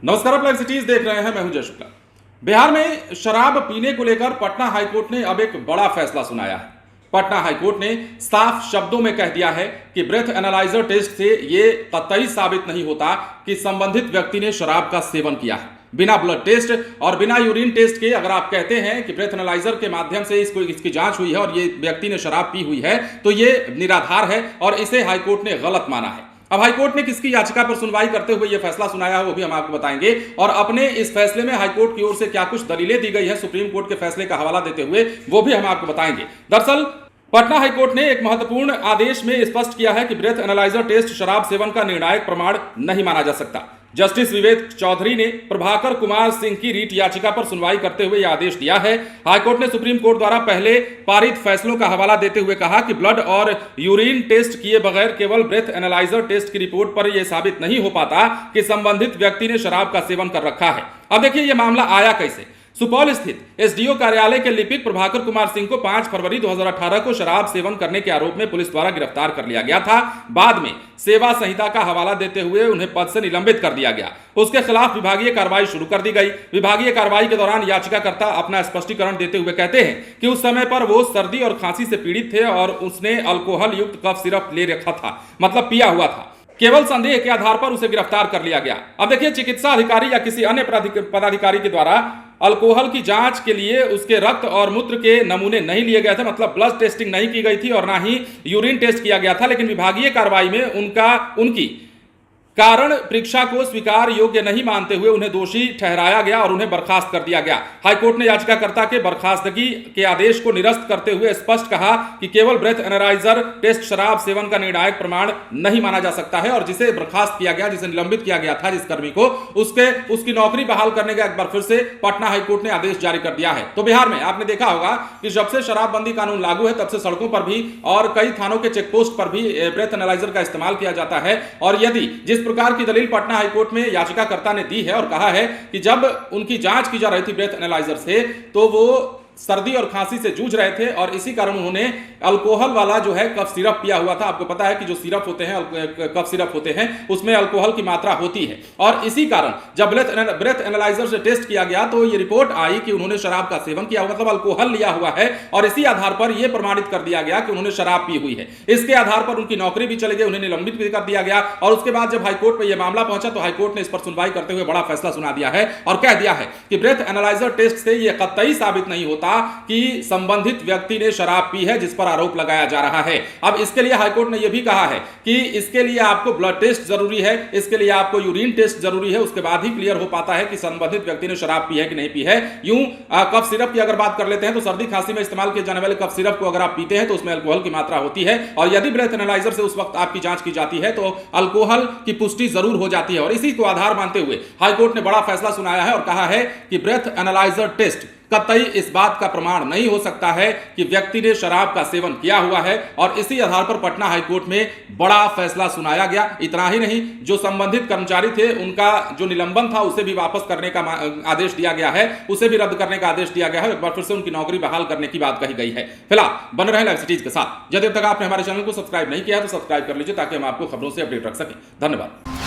नमस्कार, आप live cities देख रहे हैं। मैं हूं जय शुक्ला। बिहार में शराब पीने को लेकर पटना हाईकोर्ट ने अब एक बड़ा फैसला सुनाया है। पटना हाईकोर्ट ने साफ शब्दों में कह दिया है कि ब्रेथ एनालाइजर टेस्ट से ये कतई साबित नहीं होता कि संबंधित व्यक्ति ने शराब का सेवन किया है। बिना ब्लड टेस्ट और बिना यूरिन टेस्ट के अगर आप कहते हैं कि ब्रेथ एनालाइजर के माध्यम से इसकी जांच हुई है और ये व्यक्ति ने शराब पी हुई है, तो ये निराधार है और इसे हाईकोर्ट ने गलत माना है। अब हाईकोर्ट ने किसकी याचिका पर सुनवाई करते हुए यह फैसला सुनाया है वो भी हम आपको बताएंगे, और अपने इस फैसले में हाईकोर्ट की ओर से क्या कुछ दलीलें दी गई है सुप्रीम कोर्ट के फैसले का हवाला देते हुए, वो भी हम आपको बताएंगे। दरअसल पटना हाईकोर्ट ने एक महत्वपूर्ण आदेश में स्पष्ट किया है कि ब्रेथ एनालाइजर टेस्ट शराब सेवन का निर्णायक प्रमाण नहीं माना जा सकता। जस्टिस विवेक चौधरी ने प्रभाकर कुमार सिंह की रीट याचिका पर सुनवाई करते हुए यह आदेश दिया है। हाईकोर्ट ने सुप्रीम कोर्ट द्वारा पहले पारित फैसलों का हवाला देते हुए कहा कि ब्लड और यूरिन टेस्ट किए बगैर केवल ब्रेथ एनालाइजर टेस्ट की रिपोर्ट पर यह साबित नहीं हो पाता कि संबंधित व्यक्ति ने शराब का सेवन कर रखा है। अब देखिए यह मामला आया कैसे। सुपौल स्थित एसडीओ कार्यालय के लिपिक प्रभाकर कुमार सिंह को 5 फरवरी 2018 को शराब सेवन करने के आरोप में पुलिस द्वारा गिरफ्तार कर लिया गया था। बाद में सेवा संहिता का हवाला देते हुए उन्हें पद से निलंबित कर दिया गया। उसके खिलाफ विभागीय कार्रवाई शुरू कर दी गई। विभागीय कार्रवाई के दौरान याचिकाकर्ता अपना स्पष्टीकरण देते हुए कहते हैं कि उस समय पर वो सर्दी और खांसी से पीड़ित थे और उसने अल्कोहल युक्त कफ सिरप ले रखा था, मतलब पिया हुआ था। केवल संदेह के आधार पर उसे गिरफ्तार कर लिया गया। अब देखिए, चिकित्सा अधिकारी या किसी अन्य पदाधिकारी के द्वारा अल्कोहल की जांच के लिए उसके रक्त और मूत्र के नमूने नहीं लिए गए थे, मतलब ब्लड टेस्टिंग नहीं की गई थी और ना ही यूरिन टेस्ट किया गया था। लेकिन विभागीय कार्रवाई में उनकी कारण परीक्षा को स्वीकार योग्य नहीं मानते हुए उन्हें दोषी ठहराया गया और उन्हें बर्खास्त कर दिया गया। हाईकोर्ट ने याचिकाकर्ता के बर्खास्तगी के आदेश को निरस्त करते हुए स्पष्ट कहा कि केवल ब्रेथ एनालाइजर टेस्ट शराब सेवन का निर्णायक प्रमाण नहीं माना जा सकता है और जिसे बर्खास्त किया गया, जिसे निलंबित किया गया था जिस कर्मी को, उसकी नौकरी बहाल करने का एक बार फिर से पटना हाईकोर्ट ने आदेश जारी कर दिया है। तो बिहार में आपने देखा होगा कि जब से शराबबंदी कानून लागू है तब से सड़कों पर भी और कई थानों के चेकपोस्ट पर भी ब्रेथ एनालाइजर का इस्तेमाल किया जाता है। और यदि जिस प्रकार की दलील पटना हाईकोर्ट में याचिकाकर्ता ने दी है और कहा है कि जब उनकी जांच की जा रही थी ब्रेथ एनालाइजर से, तो वो सर्दी और खांसी से जूझ रहे थे और इसी कारण उन्होंने अल्कोहल वाला जो है कफ सिरप पिया हुआ था। आपको पता है कि जो सिरप होते हैं, कफ सिरप होते हैं, उसमें अल्कोहल की मात्रा होती है और इसी कारण जब ब्रेथ एनालाइजर से टेस्ट किया गया तो ये रिपोर्ट आई कि उन्होंने शराब का सेवन किया, मतलब अल्कोहल लिया हुआ है और इसी आधार पर यह प्रमाणित कर दिया गया कि उन्होंने शराब पी हुई है। इसके आधार पर उनकी नौकरी भी चली गई, उन्हें निलंबित भी कर दिया गया। और उसके बाद जब हाईकोर्ट में यह मामला पहुंचा तो हाईकोर्ट ने इस पर सुनवाई करते हुए बड़ा फैसला सुना दिया है और कह दिया है कि ब्रेथ एनालाइजर टेस्ट से यह कतई साबित नहीं होता कि संबंधित व्यक्ति ने शराब पी है जिस पर आरोप लगाया जा रहा है। अब इसके लिए हाईकोर्ट ने यह भी कहा है कि इसके लिए आपको ब्लड टेस्ट जरूरी है, इसके लिए आपको यूरिन टेस्ट जरूरी है, उसके बाद ही क्लियर हो पाता है कि संबंधित व्यक्ति ने शराब पी है कि नहीं पी है। यूं कफ सिरप की अगर बात कर लेते हैं तो सर्दी खांसी में इस्तेमाल किए जाने वाले कफ सिरप को अगर आप पीते हैं तो उसमें अल्कोहल की मात्रा होती है और यदि ब्रेथ एनालाइजर से उस वक्त आपकी जांच की जाती है तो अल्कोहल की पुष्टि जरूर हो जाती है। और इसी को आधार मानते हुए हाईकोर्ट ने बड़ा फैसला सुनाया है और कहा है कि ब्रेथ एनालाइजर टेस्ट कतई इस बात का प्रमाण नहीं हो सकता है कि व्यक्ति ने शराब का सेवन किया हुआ है। और इसी आधार पर पटना हाईकोर्ट में बड़ा फैसला सुनाया गया। इतना ही नहीं, जो संबंधित कर्मचारी थे उनका जो निलंबन था उसे भी वापस करने का आदेश दिया गया है, उसे भी रद्द करने का आदेश दिया गया है। एक बार फिर से उनकी नौकरी बहाल करने की बात कही गई है। फिलहाल बन रहे लाइव सिटीज के साथ। जब तक आपने हमारे चैनल को सब्सक्राइब नहीं किया तो सब्सक्राइब कर लीजिए ताकि हम आपको खबरों से अपडेट रख सकें। धन्यवाद।